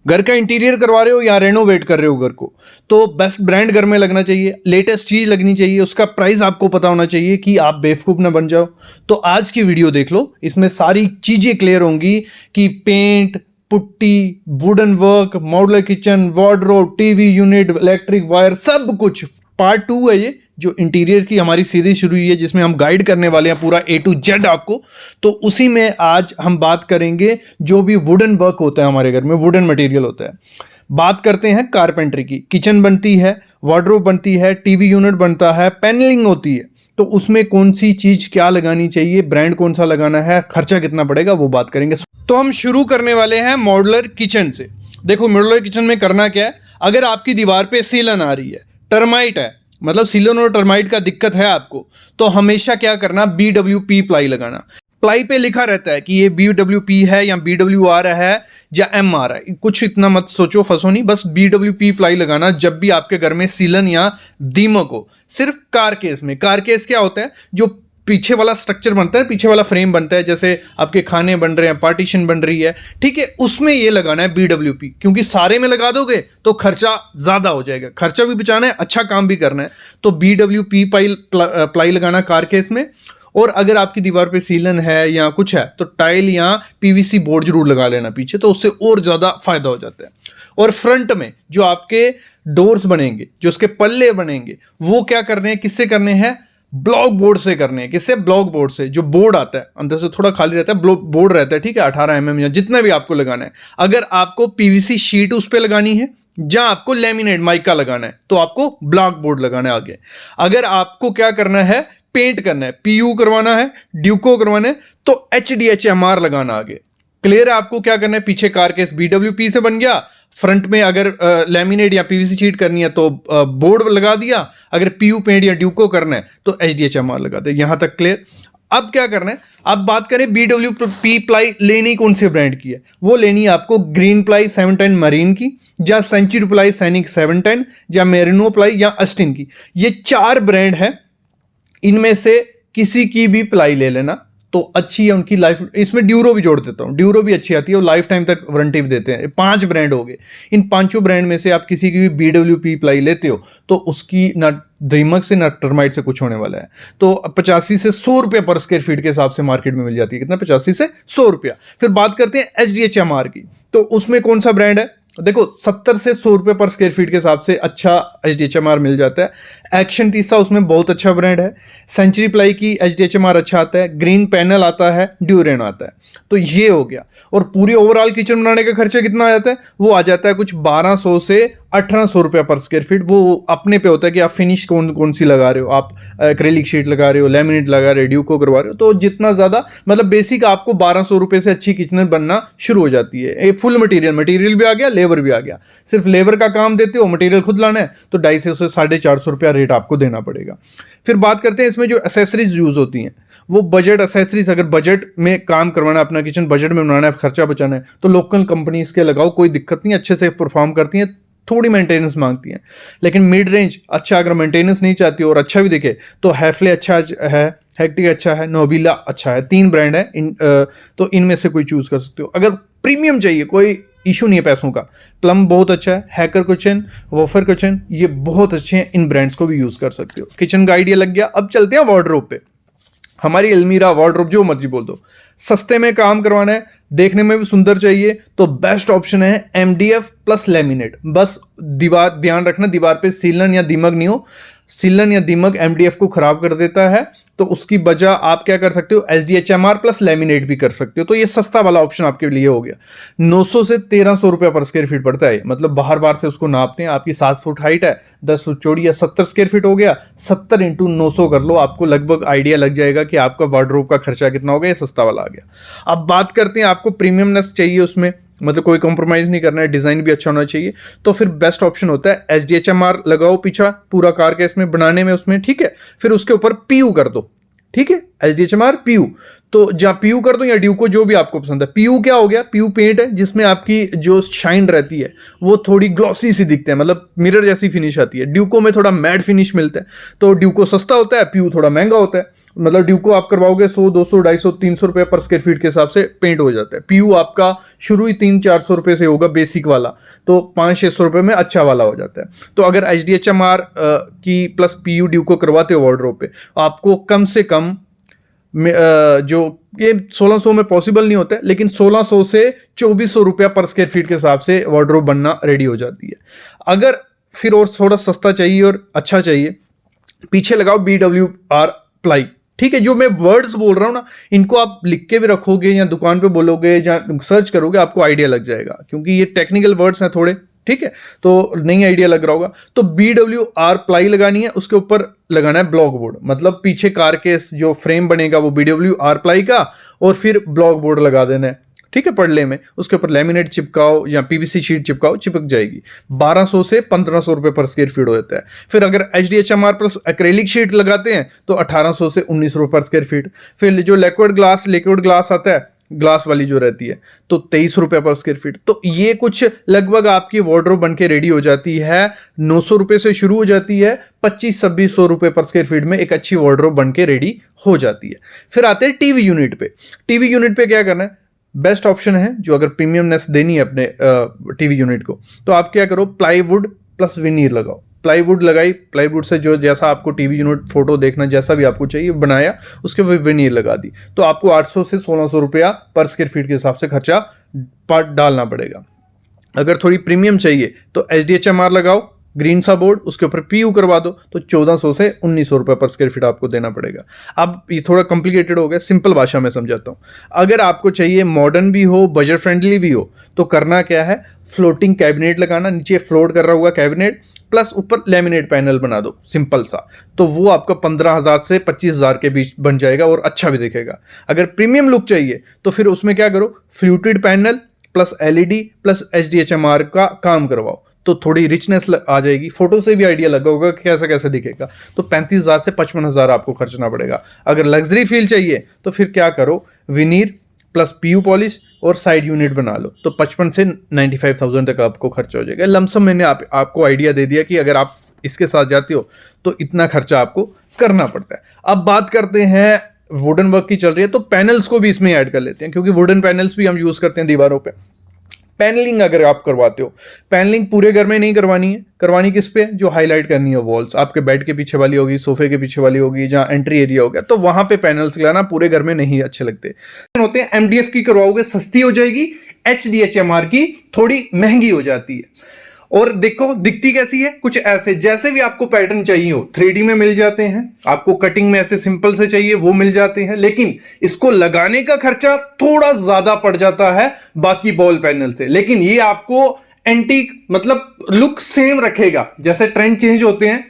घर का इंटीरियर करवा रहे हो या रेनोवेट कर रहे हो घर को, तो बेस्ट ब्रांड घर में लगना चाहिए, लेटेस्ट चीज़ लगनी चाहिए, उसका प्राइस आपको पता होना चाहिए कि आप बेवकूफ़ ना बन जाओ। तो आज की वीडियो देख लो, इसमें सारी चीज़ें क्लियर होंगी कि paint, putty, wooden work, modular kitchen, wardrobe, TV unit, electric wire, सब कुछ। पार्ट 2 है ये, जो इंटीरियर की हमारी सीरीज शुरू हुई है, जिसमें हम गाइड करने वाले हैं पूरा A to Z आपको। तो उसी में आज हम बात करेंगे जो भी वुडन वर्क होता है हमारे घर में, वुडन मटेरियल होता है। बात करते हैं कारपेंट्री की। किचन बनती है, वार्डरोब बनती है, टीवी यूनिट बनता है, पैनलिंग होती है, तो उसमें कौन सी चीज क्या लगानी चाहिए, ब्रांड कौन सा लगाना है, खर्चा कितना पड़ेगा, वो बात करेंगे। तो हम शुरू करने वाले हैं मॉड्यूलर किचन से। देखो मॉड्यूलर किचन में करना क्या है, अगर आपकी दीवार पे सीलन आ रही है, टर्माइट है, मतलब सीलन और टर्माइट का दिक्कत है आपको, तो हमेशा क्या करना, BWP प्लाई लगाना। प्लाई पे लिखा रहता है कि ये BWP है या BWR है या MR है, कुछ इतना मत सोचो फंसो नहीं, बस BWP प्लाई लगाना जब भी आपके घर में सीलन या दीमक हो। सिर्फ कार केस में, कार केस क्या होता है, जो पीछे वाला स्ट्रक्चर बनता है, पीछे वाला फ्रेम बनता है, जैसे आपके खाने बन रहे हैं, पार्टीशन बन रही है, ठीक है, उसमें ये लगाना है BWP। क्योंकि सारे में लगा दोगे तो खर्चा ज्यादा हो जाएगा, खर्चा भी बचाना है, अच्छा काम भी करना है। तो BWP प्लाई लगाना कार केस में। और अगर आपकी दीवार पे सीलन है या कुछ है तो टाइल या PVC बोर्ड जरूर लगा लेना पीछे, तो उससे और ज्यादा फायदा हो जाता है। और फ्रंट में जो आपके डोर्स बनेंगे, जो उसके पल्ले बनेंगे, वो क्या करने हैं, किससे करने हैं, ब्लॉक बोर्ड से करने हैं। किससे, ब्लॉक बोर्ड से। जो बोर्ड आता है अंदर से थोड़ा खाली रहता है, बोर्ड रहता है, ठीक है, 18 mm या जितना भी आपको लगाना है। अगर आपको PVC शीट उस पर लगानी है, जहां आपको लेमिनेट माइका लगाना है, तो आपको ब्लॉक बोर्ड लगाना है आगे। अगर आपको क्या करना है, पेंट करना है, PU करवाना है, ड्यूको करवाना है, तो HDHMR लगाना आगे। क्लियर है आपको क्या करना है। पीछे कार केस BWP से बन गया, फ्रंट में अगर लेमिनेट या PVC शीट करनी है तो बोर्ड लगा दिया, अगर PU पेंट या ड्यूको करना है तो HDHMR लगा दे। यहां तक क्लियर। अब क्या करना है, अब बात करें BWP प्लाई लेनी कौन से ब्रांड की है। वो लेनी है आपको ग्रीन प्लाई 710 मरीन की, या सेंचुरी प्लाई सैनिक 710, या मेरिनो प्लाई या अस्टिन की। ये 4 ब्रांड है, इनमें से किसी की भी प्लाई ले लेना तो अच्छी है उनकी लाइफ। इसमें ड्यूरो भी जोड़ देता हूं, ड्यूरो भी अच्छी आती है और लाइफ टाइम तक वारंटी भी देते हैं। 5 ब्रांड हो गए, इन 5 ब्रांड में से आप किसी की भी BWP प्लाई लेते हो तो उसकी ना दीमक से ना टर्माइट से कुछ होने वाला है। तो 85 से 100 रुपया पर स्क्वायर फीट के हिसाब से मार्केट में मिल जाती है। कितना, 85 से 100 रुपया। फिर बात करते हैं HDHMR की, तो उसमें कौन सा ब्रांड है, देखो 70 से 100 रुपये पर स्क्वायर फीट के हिसाब से अच्छा HDHMR मिल जाता है। एक्शन तीसा उसमें बहुत अच्छा ब्रांड है। सेंचुरी प्लाई की HDHMR अच्छा आता है, ग्रीन पैनल आता है, ड्यूरेन आता है। तो ये हो गया। और पूरी ओवरऑल किचन बनाने का खर्चा कितना आ जाता है, वो आ जाता है कुछ 1200 से 1800 रुपया पर स्क्वायर फीट। वो अपने पे होता है कि आप फिनिश कौन सी लगा रहे हो, आप एक्रेलिक शीट लगा रहे हो, लेमिनेट लगा रहे हो, ड्यूको करवा रहे हो, तो जितना ज़्यादा मतलब बेसिक आपको 1200 रुपये से अच्छी किचन बनना शुरू हो जाती है। ये फुल मटेरियल भी आ गया, लेबर भी आ गया। सिर्फ लेबर का काम देते हो, मटेरियल खुद लाना है, तो 250 से 450 रुपया रेट आपको देना पड़ेगा। फिर बात करते हैं इसमें जो एसेसरीज यूज होती हैं, वो बजट एसेसरीज। अगर बजट में काम करवाना है, अपना किचन बजट में बनाना है, खर्चा बचाना है, तो लोकल कंपनीज के लगाओ, कोई दिक्कत नहीं, अच्छे से परफॉर्म करती हैं, थोड़ी मेंटेनेंस मांगती हैं। लेकिन मिड रेंज अच्छा, अगर मेंटेनेंस नहीं चाहती और अच्छा भी दिखे तो हैफले अच्छा है, हेक्टिक अच्छा है, नोबिला अच्छा है। 3 ब्रांड है तो इनमें से कोई चूज कर सकते हो। अगर प्रीमियम चाहिए, कोई इशू नहीं है पैसों का, प्लम बहुत अच्छा है, हैकर किचन, वॉफर किचन, ये बहुत अच्छे हैं, इन ब्रांड्स को भी यूज कर सकते हो। किचन का आइडिया लग गया। अब चलते हैं वार्डरोब पे। हमारी अलमीरा, वार्डरोब, जो मर्जी बोल दो, सस्ते में काम करवाना है, देखने में भी सुंदर चाहिए, तो बेस्ट ऑप्शन है MDF प्लस लेमिनेट। बस दीवार ध्यान रखना, दीवार पे सीलन या दीमक नहीं हो। सीलन या दीमक MDF को खराब कर देता है, तो उसकी बजाय आप क्या कर सकते हो, HDHMR प्लस लेमिनेट भी कर सकते हो। तो ये सस्ता वाला ऑप्शन आपके लिए हो गया। 900 से 1300 रुपया पर स्क्वायर फीट पड़ता है, मतलब बाहर से उसको नापते हैं। आपकी 7 फुट हाइट है, 10 फुट चौड़ी है, 70 स्क्वायर फीट हो गया, 70 × 900 कर लो, आपको लगभग आइडिया लग जाएगा कि आपका वार्डरोब का खर्चा कितना हो गया। ये सस्ता वाला आ गया। अब बात करते हैं, आपको प्रीमियमनेस चाहिए उसमें, मतलब कोई कॉम्प्रोमाइज नहीं करना है, डिजाइन भी अच्छा होना चाहिए, तो फिर बेस्ट ऑप्शन होता है HDHMR लगाओ पीछा पूरा कार के इसमें बनाने में उसमें, ठीक है। फिर उसके ऊपर PU कर दो, ठीक है, HDHMR PU। तो जहाँ PU कर दो या ड्यूको, जो भी आपको पसंद है। PU क्या हो गया, PU पेंट है जिसमें आपकी जो शाइन रहती है वो थोड़ी ग्लॉसी सी दिखते हैं, मतलब मिरर जैसी फिनिश आती है। ड्यूको में थोड़ा मैट फिनिश मिलता है, तो ड्यूको सस्ता होता है, PU थोड़ा महंगा होता है। मतलब ड्यूको आप करवाओगे 100, 200, 250, 300 रुपये पर स्क्वायर फीट के हिसाब से पेंट हो जाता है। पीयू आपका शुरू ही 300-400 रुपये से होगा बेसिक वाला, तो 500-600 रुपये में अच्छा वाला हो जाता है। तो अगर HDHMR की प्लस पीयू ड्यूको करवाते हो वार्डरोब पे, आपको कम से कम जो ये 1600 में पॉसिबल नहीं होता है, लेकिन 1600 से 2400 रुपया पर स्क्वायर फीट के हिसाब से वार्डरोब बनना रेडी हो जाती है। अगर फिर और थोड़ा सस्ता चाहिए और अच्छा चाहिए, पीछे लगाओ BWR प्लाई। ठीक है, जो मैं वर्ड्स बोल रहा हूं ना, इनको आप लिख के भी रखोगे या दुकान पे बोलोगे या सर्च करोगे, आपको आइडिया लग जाएगा, क्योंकि ये टेक्निकल वर्ड्स हैं थोड़े। ठीक है, तो नहीं आइडिया लग रहा होगा। तो BWR प्लाई लगानी है, उसके ऊपर लगाना है ब्लॉक बोर्ड, मतलब पीछे कार के जो फ्रेम बनेगा वो BWR प्लाई का, और फिर ब्लॉक बोर्ड लगा देना है। ठीक है, पड़ले में उसके ऊपर लेमिनेट चिपकाओ या PVC शीट चिपकाओ, चिपक जाएगी। 1200 से 1500 रुपये पर स्क्वायर फीट हो जाता है। फिर अगर HDHMR प्लस एक्रेलिक शीट लगाते हैं तो 1800 से 1900 रुपये पर स्क्वायर फीट। फिर जो लिक्विड ग्लास आता है, ग्लास वाली जो रहती है, तो 23 रुपये पर स्क्वायर फीट। तो ये कुछ लगभग आपकी वार्डरोब बन के रेडी हो जाती है। 900 रुपये से शुरू हो जाती है, 2500-2600 रुपये पर स्क्वायर फीट में एक अच्छी वार्डरोब बन के रेडी हो जाती है। फिर आते हैं टीवी यूनिट पे। टीवी यूनिट पे क्या करना है, बेस्ट ऑप्शन है जो अगर प्रीमियमनेस देनी है अपने टीवी यूनिट को, तो आप क्या करो, प्लाईवुड प्लस विनीर लगाओ। प्लाईवुड लगाई, प्लाईवुड से जो जैसा आपको टीवी यूनिट फोटो देखना जैसा भी आपको चाहिए बनाया, उसके फिर विनीर लगा दी, तो आपको 800 से 1600 रुपया पर स्क्वायर फीट के हिसाब से खर्चा डालना पड़ेगा। अगर थोड़ी प्रीमियम चाहिए तो HDHMR लगाओ, ग्रीन सा बोर्ड, उसके ऊपर PU करवा दो, तो 1400 से 1900 रुपये पर स्क्वायर फीट आपको देना पड़ेगा। अब ये थोड़ा कॉम्प्लिकेटेड हो गया, सिंपल भाषा में समझाता हूँ। अगर आपको चाहिए मॉडर्न भी हो, बजट फ्रेंडली भी हो, तो करना क्या है, फ्लोटिंग कैबिनेट लगाना, नीचे फ्लोट कर रहा हुआ कैबिनेट, प्लस ऊपर लेमिनेट पैनल बना दो सिंपल सा, तो वो आपका 15,000 से 25,000 के बीच बन जाएगा और अच्छा भी दिखेगा। अगर प्रीमियम लुक चाहिए तो फिर उसमें क्या करो, fluted panel plus LED plus HDHMR का काम करवाओ, तो थोड़ी रिचनेस आ जाएगी। फोटो से भी आइडिया लगा होगा कि कैसा कैसे दिखेगा। तो 35,000 से 55,000 आपको खर्चना पड़ेगा। अगर लग्जरी फील चाहिए तो फिर क्या करो, विनीर प्लस PU पॉलिश और साइड यूनिट बना लो, तो 55 से 95,000 तक आपको खर्चा हो जाएगा। लमसम मैंने आपको आइडिया दे दिया कि अगर आप इसके साथ जाते हो तो इतना खर्चा आपको करना पड़ता है। अब बात करते हैं, वुडन वर्क की चल रही है तो पैनल्स को भी इसमें ऐड कर लेते हैं, क्योंकि वुडन पैनल्स भी हम यूज करते हैं दीवारों पे। पैनलिंग अगर आप करवाते हो, पैनलिंग पूरे घर में नहीं करवानी है, करवानी किस पे, जो हाईलाइट करनी है वॉल्स, आपके बेड के पीछे वाली होगी, सोफे के पीछे वाली होगी, जहां एंट्री एरिया हो गया, तो वहां पे पैनल्स लगाना, पूरे घर में नहीं अच्छे लगते होते हैं। MDF की करवाओगे सस्ती हो जाएगी, HDHMR की थोड़ी महंगी हो जाती है। और देखो दिखती कैसी है, कुछ ऐसे जैसे भी आपको पैटर्न चाहिए हो 3D में मिल जाते हैं, आपको कटिंग में ऐसे सिंपल से चाहिए वो मिल जाते हैं, लेकिन इसको लगाने का खर्चा थोड़ा ज्यादा पड़ जाता है बाकी बॉल पैनल से। लेकिन ये आपको एंटीक मतलब लुक सेम रखेगा, जैसे ट्रेंड चेंज होते हैं,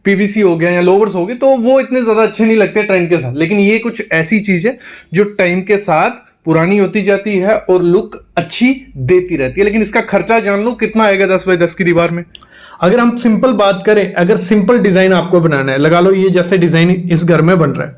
PVC हो गया या लोवर्स हो गए, तो वो इतने ज्यादा अच्छे नहीं लगते ट्रेंड के साथ, लेकिन ये कुछ ऐसी चीज है जो टाइम के साथ पुरानी होती जाती है और लुक अच्छी देती रहती है। लेकिन इसका खर्चा जान लो कितना आएगा 10 बाय 10 की दीवार में। अगर हम सिंपल बात करें, अगर सिंपल डिजाइन आपको बनाना है, लगा लो ये जैसे डिजाइन इस घर में बन रहा है,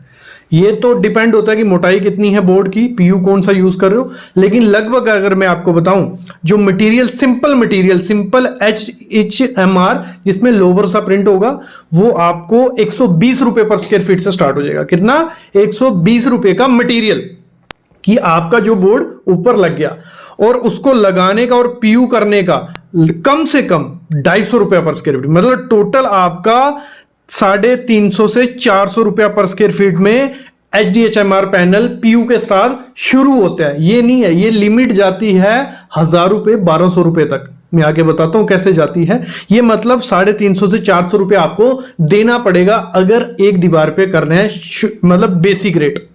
ये तो डिपेंड होता है कि मोटाई कितनी है बोर्ड की, PU कौन सा यूज कर रहे हो, लेकिन लगभग अगर मैं आपको बताऊं, जो मटेरियल सिंपल HDHMR जिसमें लोवर सा प्रिंट होगा, वो आपको 120 रुपए पर स्क्वायर फीट से स्टार्ट हो जाएगा। कितना, 120 रुपए का मटेरियल कि आपका जो बोर्ड ऊपर लग गया, और उसको लगाने का और PU करने का कम से कम 250 रुपया पर स्क्वायर फीट, मतलब टोटल आपका 350 से 400 रुपया पर स्क्वायर फीट में HDHMR पैनल PU के साथ शुरू होता है। ये नहीं है, ये लिमिट जाती है 1000 रुपए 1200 रुपए तक। मैं आगे बताता हूं कैसे जाती है। ये मतलब 350 से 400 रुपया आपको देना पड़ेगा अगर एक दीवार पे करना है, मतलब बेसिक रेट।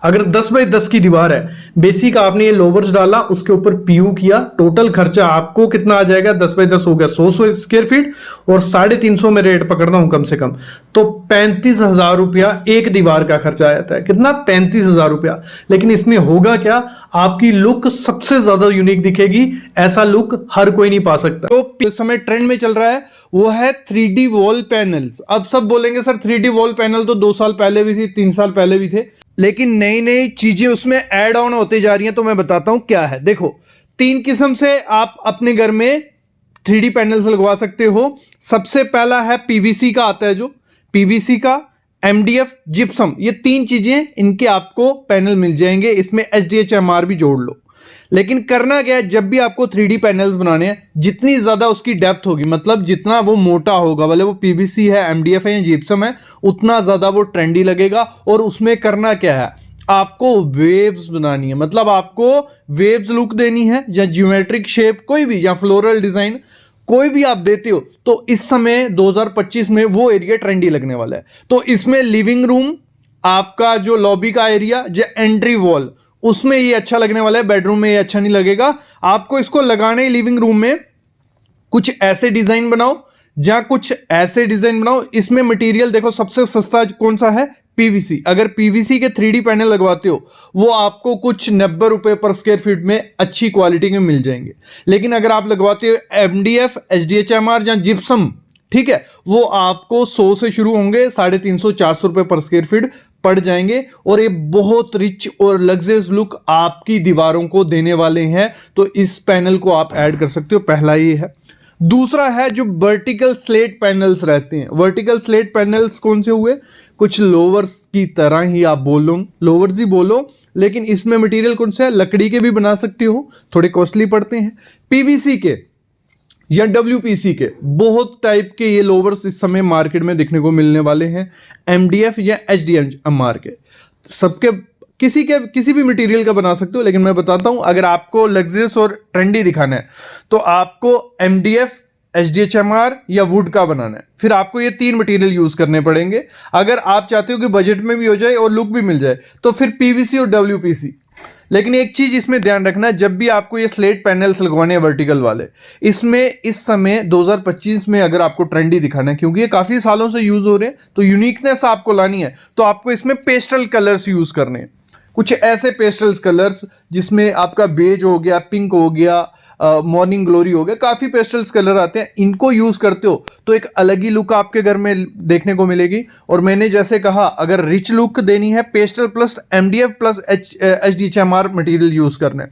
अगर 10 बाय 10 की दीवार है, बेसिक आपने ये लोवर्स डाला, उसके ऊपर PU किया, टोटल खर्चा आपको कितना आ जाएगा, 10 बाय 10 हो गया 100 स्क्वायर फीट, और 350 में रेट पकड़ना हूं कम से कम, तो 35,000 रुपया एक दीवार का खर्चा आ जाता है। कितना, 35,000 रुपया। लेकिन इसमें होगा क्या, आपकी लुक सबसे ज्यादा यूनिक दिखेगी, ऐसा लुक हर कोई नहीं पा सकता। तो इस समय ट्रेंड में चल रहा है वो है 3D वॉल पैनल्स। अब सब बोलेंगे सर 3D वॉल पैनल तो 2 साल पहले भी थी, 3 साल पहले भी थे, लेकिन नई नई चीजें उसमें ऐड ऑन होती जा रही हैं। तो मैं बताता हूं क्या है। देखो, 3 किस्म से आप अपने घर में 3D पैनल्स लगवा सकते हो। सबसे पहला है PVC का आता है, जो PVC का एमडीएफ, जिप्सम, ये 3 चीजें इनके आपको पैनल मिल जाएंगे। इसमें एचडीएचएमआर भी जोड़ लो। लेकिन करना क्या है, जब भी आपको 3D पैनल्स बनाने हैं, जितनी ज्यादा उसकी डेप्थ होगी, मतलब जितना वो मोटा होगा, भले वो पीवीसी है, एमडीएफ है या जिप्सम है, उतना ज्यादा वो ट्रेंडी लगेगा। और उसमें करना क्या है, आपको वेव्स बनानी है, मतलब आपको वेव्स लुक देनी है, या ज्योमेट्रिक शेप कोई भी, या फ्लोरल डिजाइन कोई भी आप देते हो, तो इस समय 2025 में वो एरिया ट्रेंडी लगने वाला है। तो इसमें लिविंग रूम, आपका जो लॉबी का एरिया, जो एंट्री वॉल, उसमें ये अच्छा लगने वाला है। बेडरूम में ये अच्छा नहीं लगेगा। आपको इसको लगाने ही लिविंग रूम में कुछ ऐसे डिजाइन बनाओ, जहां कुछ ऐसे डिजाइन बनाओ। इसमें मटेरियल देखो, सबसे सस्ता कौन सा है, पीवीसी। अगर पीवीसी के 3D पैनल लगवाते हो, वो आपको कुछ 90 रुपए पर स्क्वायर फीट में अच्छी क्वालिटी के मिल जाएंगे। लेकिन अगर आप लगवाते हो एमडीएफ, एचडीएचएमआर या जिप्सम, ठीक है, वो आपको 100 से शुरू होंगे, 350 400 रुपए पर स्क्वायर फीट पड़ जाएंगे। और ये बहुत रिच और लग्जरियस लुक आपकी दीवारों को देने वाले हैं। तो इस पैनल को आप ऐड कर सकते हो। पहला ये है। दूसरा है जो वर्टिकल स्लेट पैनल्स रहते हैं। वर्टिकल स्लेट पैनल्स कौन से हुए, कुछ लोवर्स की तरह ही आप बोलो, लोवर्स ही बोलो, लेकिन इसमें मटेरियल कौन सा है, लकड़ी के भी बना सकते हो, थोड़े कॉस्टली पड़ते हैं। पीवीसी के या डब्ल्यूपीसी के बहुत टाइप के ये लोवर्स इस समय मार्केट में देखने को मिलने वाले हैं। एमडीएफ या एचडीएचएमआर के, सबके किसी भी मटेरियल का बना सकते हो। लेकिन मैं बताता हूं, अगर आपको लग्जरियस और ट्रेंडी दिखाना है तो आपको एमडीएफ, एचडीएचएमआर या वुड का बनाना है। फिर आपको ये 3 मटेरियल यूज करने पड़ेंगे। अगर आप चाहते हो कि बजट में भी हो जाए और लुक भी मिल जाए, तो फिर पीवीसी और डब्ल्यूपीसी। लेकिन एक चीज इसमें ध्यान रखना, जब भी आपको ये स्लेट पैनल्स लगवाने हैं वर्टिकल वाले, इसमें इस समय 2025 में अगर आपको ट्रेंडी दिखाना है, क्योंकि ये काफी सालों से यूज हो रहे हैं, तो यूनिकनेस आपको लानी है, तो आपको इसमें पेस्टल कलर्स यूज करने हैं। कुछ ऐसे पेस्टल्स कलर्स जिसमें आपका बेज हो गया, पिंक हो गया, मॉर्निंग ग्लोरी हो गया, काफी पेस्टल्स कलर आते हैं। इनको यूज करते हो तो एक अलग ही लुक आपके घर में देखने को मिलेगी। और मैंने जैसे कहा, अगर रिच लुक देनी है, pastel plus MDF plus HDHMR material use करना है।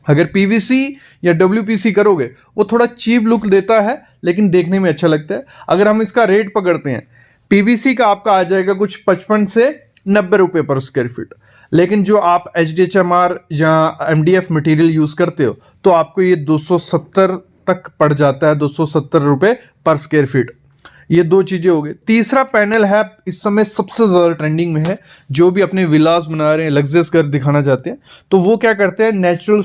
अगर पीवीसी या डब्ल्यूपीसी करोगे, वो थोड़ा चीप लुक देता है, लेकिन देखने में अच्छा लगता है। अगर हम इसका रेट पकड़ते हैं, पीवीसी का आपका आ जाएगा कुछ 55 से 90 रुपए पर स्क्वायर फीट। लेकिन जो आप एचडीएचएमआर या एमडीएफ मटेरियल यूज करते हो, तो आपको ये 270 तक पड़ जाता है, 270 रुपए पर स्क्वायर फीट। ये 2 चीजें हो गई। तीसरा पैनल है, इस समय सबसे ज्यादा ट्रेंडिंग में है। जो भी अपने विलास बना रहे हैं, लग्जरियस घर दिखाना चाहते हैं, तो वो क्या करते हैं, नेचुरल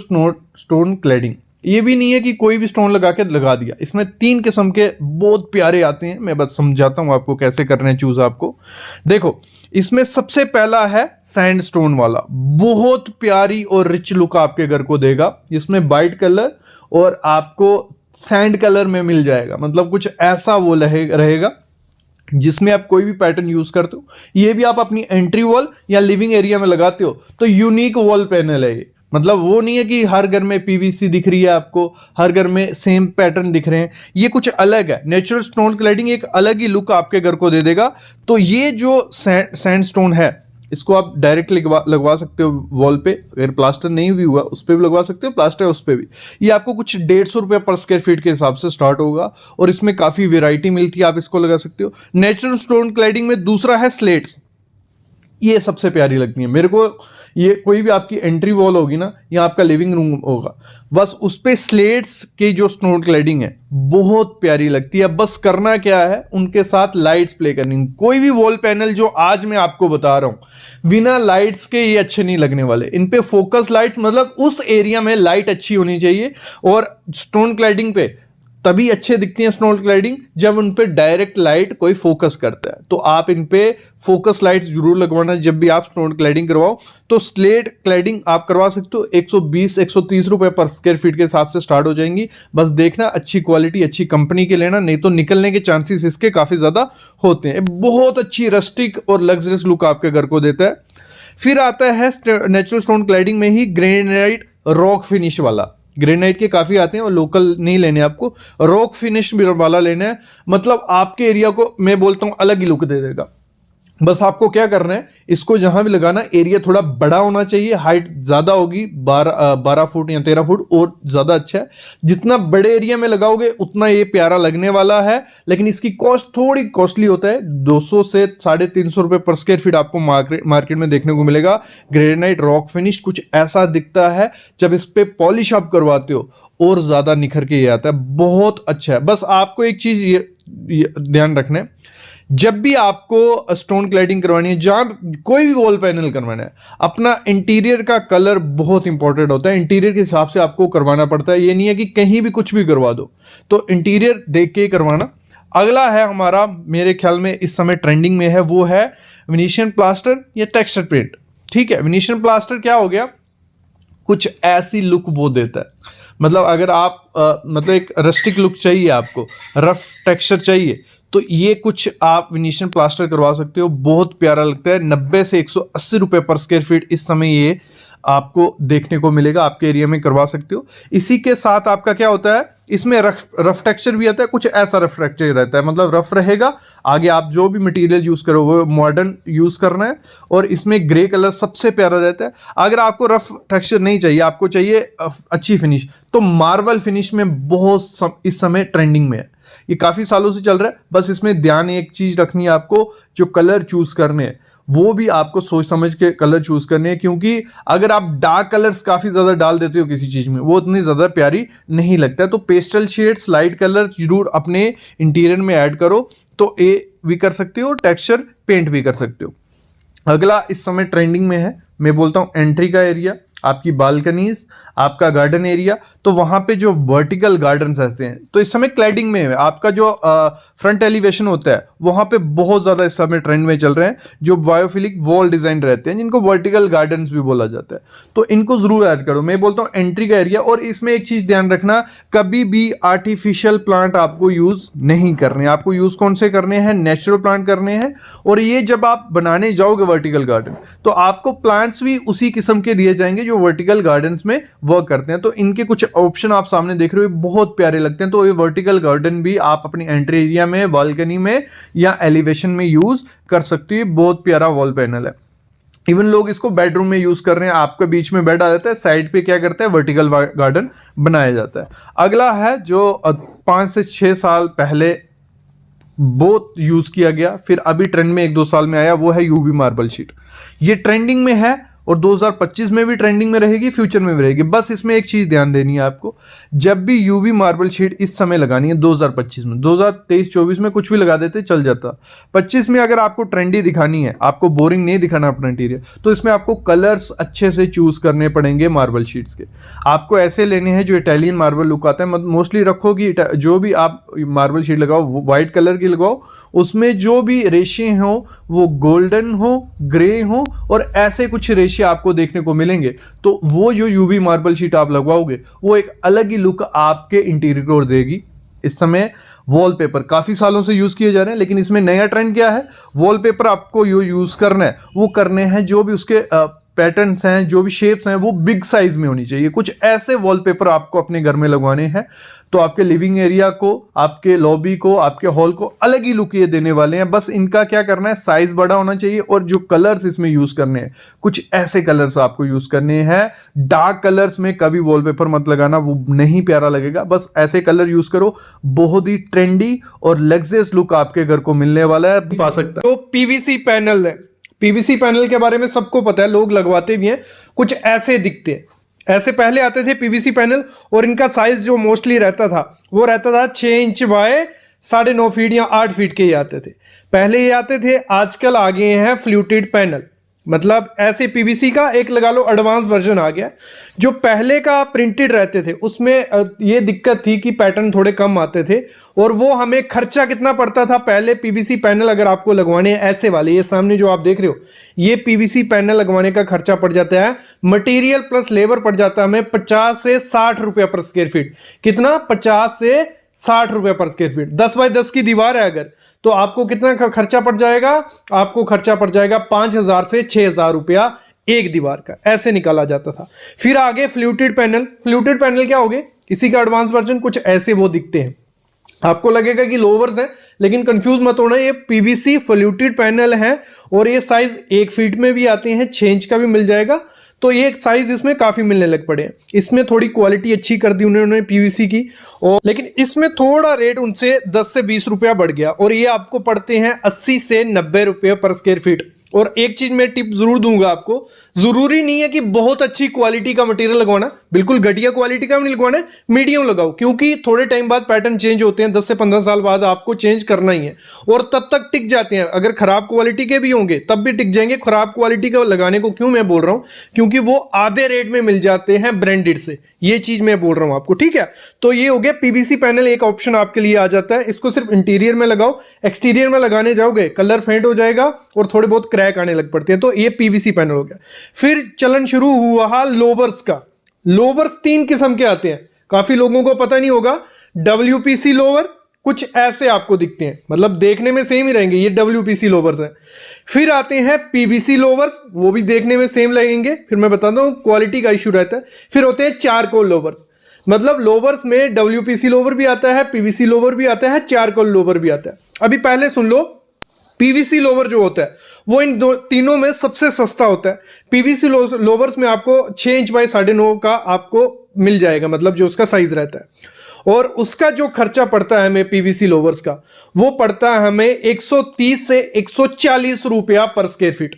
स्टोन क्लैडिंग। ये भी नहीं है कि कोई भी स्टोन लगा के लगा दिया। इसमें 3 किस्म के बहुत प्यारे आते हैं। मैं बस समझाता हूं आपको कैसे करना है चूज। आपको देखो, इसमें सबसे पहला है सैंडस्टोन वाला, बहुत प्यारी और रिच लुक आपके घर को देगा। इसमें वाइट कलर और आपको सैंड कलर में मिल जाएगा, मतलब कुछ ऐसा वो रहेगा जिसमें आप कोई भी पैटर्न यूज करते हो। ये भी आप अपनी एंट्री वॉल या लिविंग एरिया में लगाते हो, तो यूनिक वॉल पैनल है ये। मतलब वो नहीं है कि हर घर में पीवीसी दिख रही है आपको, हर घर में सेम पैटर्न दिख रहे हैं। ये कुछ अलग है। नेचुरल स्टोन क्लैडिंग एक अलग ही लुक आपके घर को दे देगा। तो ये जो सैंडस्टोन है, इसको आप डायरेक्ट लगवा सकते हो वॉल पे। अगर प्लास्टर नहीं भी हुआ, उस पर भी लगवा सकते हो, प्लास्टर है उस पर भी। ये आपको कुछ 150 रुपये पर स्क्वायर फीट के हिसाब से स्टार्ट होगा, और इसमें काफी वेराइटी मिलती है, आप इसको लगा सकते हो। नेचुरल स्टोन क्लैडिंग में दूसरा है स्लेट्स। ये सबसे प्यारी लगती है मेरे को। ये कोई भी आपकी एंट्री वॉल होगी ना, या आपका लिविंग रूम होगा, बस उस पे स्लेट्स की जो स्टोन क्लैडिंग है बहुत प्यारी लगती है। बस करना क्या है, उनके साथ लाइट्स प्ले करनी। कोई भी वॉल पैनल जो आज मैं आपको बता रहा हूं, बिना लाइट्स के ये अच्छे नहीं लगने वाले। इन पे फोकस लाइट्स, मतलब उस एरिया में लाइट अच्छी होनी चाहिए। और स्टोन क्लैडिंग पे तभी अच्छे दिखती हैं स्टोन क्लैडिंग, जब उन पे डायरेक्ट लाइट कोई फोकस करता है। तो आप इन पे फोकस लाइट्स जरूर लगवाना जब भी आप स्टोन क्लैडिंग करवाओ। तो स्लेट क्लैडिंग आप करवा सकते हो, 120-130 रुपए पर स्क्वायर फीट के हिसाब से स्टार्ट हो जाएंगी। बस देखना अच्छी क्वालिटी, अच्छी कंपनी के लेना, नहीं तो निकलने के चांसेस इसके काफी ज्यादा होते हैं। बहुत अच्छी रस्टिक और लग्जरियस लुक आपके घर को देता है। फिर आता है नेचुरल स्टोन क्लैडिंग में ही ग्रेनाइट रॉक फिनिश वाला। ग्रेनाइट के काफी आते हैं और लोकल नहीं लेने, आपको रॉक फिनिश वाला लेना है। मतलब आपके एरिया को मैं बोलता हूं अलग ही लुक दे देगा। बस आपको क्या करना है, इसको जहां भी लगाना एरिया थोड़ा बड़ा होना चाहिए, हाइट ज्यादा होगी 12 फुट या 13 फुट और ज्यादा अच्छा है। जितना बड़े एरिया में लगाओगे उतना ये प्यारा लगने वाला है, लेकिन इसकी कॉस्ट थोड़ी कॉस्टली होता है। 200 से 350 रुपए पर स्क्वायर फीट आपको मार्केट में देखने को मिलेगा। ग्रेनाइट रॉक फिनिश कुछ ऐसा दिखता है, जब इस पे पॉलिश आप करवाते हो और ज्यादा निखर के ये आता है, बहुत अच्छा है। बस आपको एक चीज ये ध्यान रखना है, जब भी आपको स्टोन क्लैडिंग करवानी है, जहां कोई भी वॉल पैनल करवाना है, अपना इंटीरियर का कलर बहुत इंपॉर्टेंट होता है। इंटीरियर के हिसाब से आपको करवाना पड़ता है, ये नहीं है कि कहीं भी कुछ भी करवा दो, तो इंटीरियर देख के ही करवाना। अगला है हमारा, मेरे ख्याल में इस समय ट्रेंडिंग में है, वो है वेनेशियन प्लास्टर या टेक्सचर पेंट। ठीक है, वेनेशियन प्लास्टर क्या हो गया, कुछ ऐसी लुक वो देता है, मतलब अगर आप मतलब एक रस्टिक लुक चाहिए, आपको रफ टेक्सचर चाहिए, तो ये कुछ आप वेनेशियन प्लास्टर करवा सकते हो, बहुत प्यारा लगता है। 90 से 180 रुपए पर स्क्वायर फीट इस समय ये आपको देखने को मिलेगा, आपके एरिया में करवा सकते हो। इसी के साथ आपका क्या होता है, इसमें रफ टेक्सचर भी आता है, कुछ ऐसा रफ टेक्सचर रहता है, मतलब रफ रहेगा। आगे आप जो भी मटेरियल यूज करो वो मॉडर्न यूज करना है, और इसमें ग्रे कलर सबसे प्यारा रहता है। अगर आपको रफ टेक्सचर नहीं चाहिए, आपको चाहिए अच्छी फिनिश, तो मार्बल फिनिश में बहुत इस समय ट्रेंडिंग में है, ये काफी सालों से चल रहा है। बस इसमें ध्यान एक चीज रखनी है आपको, जो कलर चूज करने हैं वो भी आपको सोच समझ के कलर चूज करने हैं, क्योंकि अगर आप डार्क कलर्स काफी ज्यादा डाल देते हो किसी चीज में, वो उतनी ज्यादा प्यारी नहीं लगता है। तो पेस्टल शेड्स, लाइट कलर जरूर अपने इंटीरियर में ऐड करो, तो ये भी कर सकते हो, टेक्सचर पेंट भी कर सकते हो। अगला इस समय ट्रेंडिंग में है, मैं बोलता हूं एंट्री का एरिया, आपकी बालकनीज, आपका गार्डन एरिया, तो वहां पे जो वर्टिकल गार्डन्स रहते हैं, तो इस समय क्लैडिंग में है। आपका जो फ्रंट एलिवेशन होता है वहां पे बहुत ज्यादा इस समय ट्रेंड में चल रहे हैं, जो बायोफिलिक वॉल डिजाइन रहते हैं, जिनको वर्टिकल गार्डन्स भी बोला जाता है, तो इनको जरूर ऐड करो। मैं बोलता हूँ एंट्री का एरिया। और इसमें एक चीज ध्यान रखना, कभी भी आर्टिफिशियल प्लांट आपको यूज नहीं करने, आपको यूज कौन से करने हैं, नेचुरल प्लांट करने हैं। और ये जब आप बनाने जाओगे वर्टिकल गार्डन, तो आपको प्लांट्स भी उसी किस्म के दिए जाएंगे जो वर्टिकल गार्डन्स में वर्क करते हैं। तो इनके कुछ ऑप्शन आप सामने देख रहे हो, बहुत प्यारे लगते हैं। तो ये वर्टिकल गार्डन भी आप अपनी एंट्री एरिया में, बालकनी में या एलिवेशन में यूज कर सकते हो। बहुत प्यारा वॉल पैनल है। इवन लोग इसको बेडरूम में यूज कर रहे हैं, आपके बीच में बेड आ जाता है, साइड पे क्या करता है, वर्टिकल गार्डन बनाया जाता है। अगला है जो 5 से 6 साल पहले बहुत यूज किया गया, फिर अभी ट्रेंड में 1-2 साल में आया, वो है यूवी मार्बल शीट। ये ट्रेंडिंग में है और 2025 में भी ट्रेंडिंग में रहेगी, फ्यूचर में भी रहेगी। बस इसमें एक चीज ध्यान देनी है आपको, जब भी यूवी मार्बल शीट इस समय लगानी है 2025 में, 2023-24 में कुछ भी लगा देते चल जाता, 25 में अगर आपको ट्रेंडी दिखानी है, आपको बोरिंग नहीं दिखाना अपना इंटीरियर, तो इसमें आपको कलर्स अच्छे से चूज करने पड़ेंगे मार्बल शीट्स के। आपको ऐसे लेने हैं जो इटालियन मार्बल लुक आता है। मोस्टली रखो कि जो भी आप मार्बल शीट लगाओ व्हाइट कलर की लगाओ, उसमें जो भी रेशे हो वो गोल्डन हो, ग्रे हो, और ऐसे कुछ रेशे आपको देखने को मिलेंगे। तो वो जो यूवी मार्बल शीट आप लगवाओगे वो एक अलग ही लुक आपके इंटीरियर को देगी। इस समय वॉलपेपर काफी सालों से यूज किए जा रहे हैं, लेकिन इसमें नया ट्रेंड क्या है, वॉलपेपर आपको यूज करना है, वो करने हैं जो भी उसके पैटर्न्स हैं, जो भी शेप्स हैं, वो बिग साइज में होनी चाहिए। कुछ ऐसे वॉलपेपर आपको अपने घर में लगवाने हैं, तो आपके लिविंग एरिया को, आपके लॉबी को, आपके हॉल को अलग ही लुक ये देने वाले हैं। बस इनका क्या करना है, साइज बड़ा होना चाहिए, और जो कलर्स इसमें यूज करने हैं, कुछ ऐसे कलर्स आपको यूज करने हैं। डार्क कलर्स में कभी वॉलपेपर मत लगाना, वो नहीं प्यारा लगेगा। बस ऐसे कलर यूज करो, बहुत ही ट्रेंडी और लग्जरियस लुक आपके घर को मिलने वाला है, पा सकता है। तो पीवीसी पैनल है, पीवीसी पैनल के बारे में सबको पता है, लोग लगवाते भी हैं, कुछ ऐसे दिखते हैं। ऐसे पहले आते थे पीवीसी पैनल, और इनका साइज जो मोस्टली रहता था वो रहता था 6 इंच बाय 9.5 फीट या 8 फीट के ही आते थे, पहले ये आते थे। आजकल आ गए हैं फ्लूटेड पैनल, मतलब ऐसे पीवीसी का एक लगा लो एडवांस वर्जन आ गया। जो पहले का प्रिंटेड रहते थे उसमें ये दिक्कत थी कि पैटर्न थोड़े कम आते थे, और वो हमें खर्चा कितना पड़ता था पहले। पीवीसी पैनल अगर आपको लगवाने हैं ऐसे वाले, ये सामने जो आप देख रहे हो, ये पीवीसी पैनल लगवाने का खर्चा पड़ जाता है, मटेरियल प्लस लेबर पड़ जाता है हमें 50 से 60 रुपया पर स्क्वायर फीट। कितना, 50 से 60 रुपया पर स्क्वायर फीट। 10 बाय 10 की दीवार है अगर, तो आपको कितना खर्चा पड़ जाएगा, आपको खर्चा पड़ जाएगा 5,000 से 6,000 रुपया एक दीवार का, ऐसे निकाला जाता था। फिर आगे फ्लूटेड पैनल। फ्लूटेड पैनल क्या हो गए, इसी का एडवांस वर्जन, कुछ ऐसे वो दिखते हैं। आपको लगेगा कि लोवर्स है, लेकिन कंफ्यूज मत होना, ये पीवीसी फ्लूटेड पैनल है और ये साइज 1 फीट में भी आते हैं, 6 इंच का भी मिल जाएगा। तो ये साइज इसमें काफी मिलने लग पड़े हैं। इसमें थोड़ी क्वालिटी अच्छी कर दी उन्होंने पीवीसी की, और लेकिन इसमें थोड़ा रेट उनसे 10 से 20 रुपया बढ़ गया और ये आपको पड़ते हैं 80 से 90 रुपये पर स्क्वायर फीट। और एक चीज मैं टिप जरूर दूंगा आपको, जरूरी नहीं है कि बहुत अच्छी क्वालिटी का मटेरियल लगवाना, बिल्कुल घटिया क्वालिटी का भी नहीं लगवाना है, मीडियम लगाओ, क्योंकि थोड़े टाइम बाद पैटर्न चेंज होते हैं, 10 से 15 साल बाद आपको चेंज करना ही है और तब तक टिक जाते हैं। अगर खराब क्वालिटी के भी होंगे तब भी टिक जाएंगे। खराब क्वालिटी का लगाने को क्यों मैं बोल रहा हूं, क्योंकि वो आधे रेट में मिल जाते हैं ब्रांडेड से, ये चीज मैं बोल रहा हूं आपको, ठीक है। तो ये हो गया पीवीसी पैनल, एक ऑप्शन आपके लिए आ जाता है। इसको सिर्फ इंटीरियर में लगाओ, एक्सटीरियर में लगाने जाओगे कलर फेंट हो जाएगा और थोड़े बहुत क्रैक आने लग पड़ते हैं। तो ये पीवीसी पैनल हो गया। फिर चलन शुरू हुआ लोवर्स का। लोवर्स 3 किस्म के आते हैं, काफी लोगों को पता नहीं होगा। डब्ल्यूपीसी लोवर कुछ ऐसे आपको दिखते हैं, मतलब देखने में सेम ही रहेंगे, ये डब्ल्यूपीसी लोवर्स हैं। फिर आते हैं पीवीसी लोवर्स, वो भी देखने में सेम लगेंगे, फिर मैं बताता हूं क्वालिटी का इशू रहता है। फिर होते हैं चारकोल लोवर्स, मतलब लोवर्स में डब्ल्यूपीसी लोवर भी आता है, पीवीसी लोवर भी आता है, चारकोल लोवर भी आता है। अभी पहले सुन लो, पीवीसी लोवर जो होता है वो इन तीनों में सबसे सस्ता होता है। पीवीसी लोवर्स में आपको 6 इंच बाय 9.5 का आपको मिल जाएगा, मतलब जो उसका साइज रहता है। और उसका जो खर्चा पड़ता है हमें पीवीसी लोवर्स का, वो पड़ता है हमें 130 से 140 रुपया पर स्क्वायर फीट।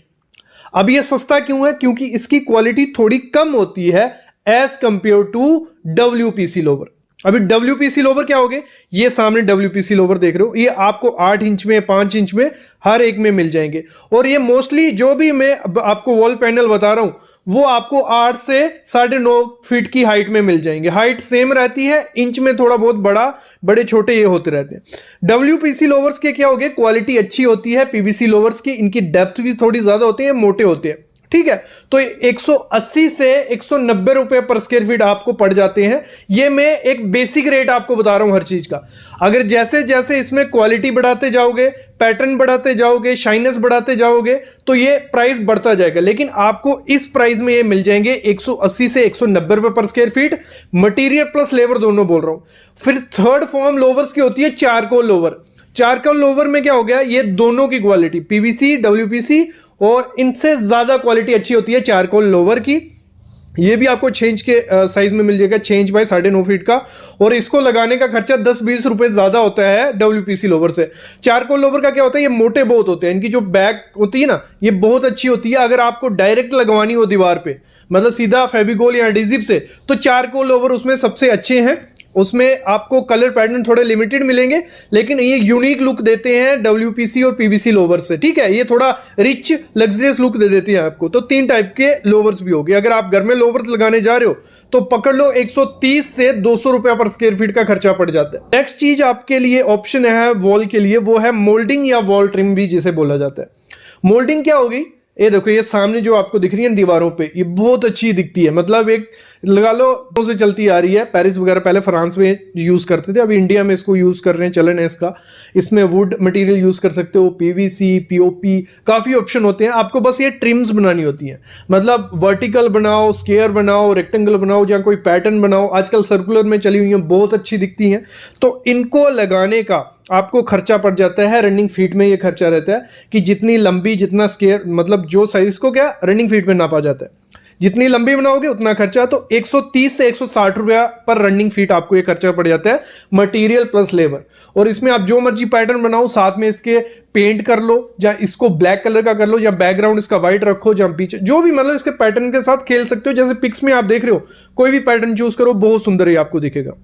अब ये सस्ता क्यों है, क्योंकि इसकी क्वालिटी थोड़ी कम होती है as compare to WPC louver. अभी डब्ल्यूपीसी लोवर क्या होगे, ये सामने डब्ल्यूपीसी लोवर देख रहे हो, ये आपको 8 इंच में 5 इंच में हर एक में मिल जाएंगे। और ये मोस्टली जो भी मैं आपको वॉल पैनल बता रहा हूं वो आपको 8 से 9.5 फीट की हाइट में मिल जाएंगे। हाइट सेम रहती है, इंच में थोड़ा बहुत बड़े छोटे ये होते रहते हैं। डब्ल्यूपीसी लोवर्स के क्या हो गए, क्वालिटी अच्छी होती है पीवीसी लोवर्स की, इनकी डेप्थ भी थोड़ी ज्यादा होती है, मोटे होते हैं, ठीक है। तो 180 से 190 रुपए पर स्क्वायर फीट आपको पड़ जाते हैं। ये मैं एक बेसिक रेट आपको बता रहा हूं हर चीज का। अगर जैसे जैसे इसमें क्वालिटी बढ़ाते जाओगे, पैटर्न बढ़ाते जाओगे, शाइनेस बढ़ाते जाओगे, तो ये प्राइस बढ़ता जाएगा। लेकिन आपको इस प्राइस में ये मिल जाएंगे 180 से 190 रुपए पर square feet, material plus labour दोनों बोल रहा हूं। फिर थर्ड फॉर्म लोवर्स की होती है चारकोल लोवर। चारकोल लोवर में क्या हो गया, ये दोनों की क्वालिटी पीवीसी डब्ल्यूपीसी और इनसे ज्यादा क्वालिटी अच्छी होती है चारकोल लोवर की। ये भी आपको 6 इंच के साइज में मिल जाएगा, 6 इंच बाय 9.5 फीट का। और इसको लगाने का खर्चा 10-20 रुपए ज्यादा होता है डब्ल्यूपीसी लोवर से। चारकोल लोवर का क्या होता है, ये मोटे बहुत होते हैं, इनकी जो बैक होती है ना ये बहुत अच्छी होती है। अगर आपको डायरेक्ट लगवानी हो दीवार पे, मतलब सीधा फेविकोल या एडहेसिव से, तो चारकोल लोवर उसमें सबसे अच्छे हैं। उसमें आपको कलर पैटर्न थोड़े लिमिटेड मिलेंगे, लेकिन ये यूनिक लुक देते हैं डब्ल्यूपीसी और पीवीसी लोवर से, ठीक है। ये थोड़ा रिच लग्जरियस लुक दे देती है आपको। तो 3 टाइप के लोवर्स भी हो गए। अगर आप घर में लोवर्स लगाने जा रहे हो तो पकड़ लो 130 से 200 रुपया पर स्क्वायर फीट का खर्चा पड़ जाता है। नेक्स्ट चीज आपके लिए ऑप्शन है वॉल के लिए, वो है मोल्डिंग या वॉल ट्रिम भी जिसे बोला जाता है। मोल्डिंग क्या होगी, ये देखो, ये सामने जो आपको दिख रही है दीवारों पे, ये बहुत अच्छी दिखती है, मतलब एक लगा लो से चलती आ रही है। पेरिस वगैरह पहले फ्रांस में यूज करते थे, अभी इंडिया में इसको यूज कर रहे हैं, चलन है इसका। इसमें वुड मटेरियल यूज कर सकते हो, पीवीसी, पीओपी, काफी ऑप्शन होते हैं। आपको बस ये ट्रिम्स बनानी होती है, मतलब वर्टिकल बनाओ, स्क्वायर बनाओ, रेक्टेंगल बनाओ, या कोई पैटर्न बनाओ। आजकल सर्कुलर में चली हुई है, बहुत अच्छी दिखती हैं। तो इनको लगाने का आपको खर्चा पड़ जाता है, रनिंग फीट में ये खर्चा रहता है कि जितनी लंबी, जितना स्क्वायर, मतलब जो साइज को क्या रनिंग फीट में नापा जाता है, जितनी लंबी बनाओगे उतना खर्चा। तो 130 से 160 रुपया पर रनिंग फीट आपको ये खर्चा पड़ जाता है, मटेरियल प्लस लेबर। और इसमें आप जो मर्जी पैटर्न बनाओ, साथ में इसके पेंट कर लो, या इसको ब्लैक कलर का कर लो, या बैकग्राउंड इसका व्हाइट रखो, या पीछे जो भी, मतलब इसके पैटर्न के साथ खेल सकते हो। जैसे पिक्स में आप देख रहे हो, कोई भी पैटर्न चूज करो, बहुत सुंदर ही आपको दिखेगा।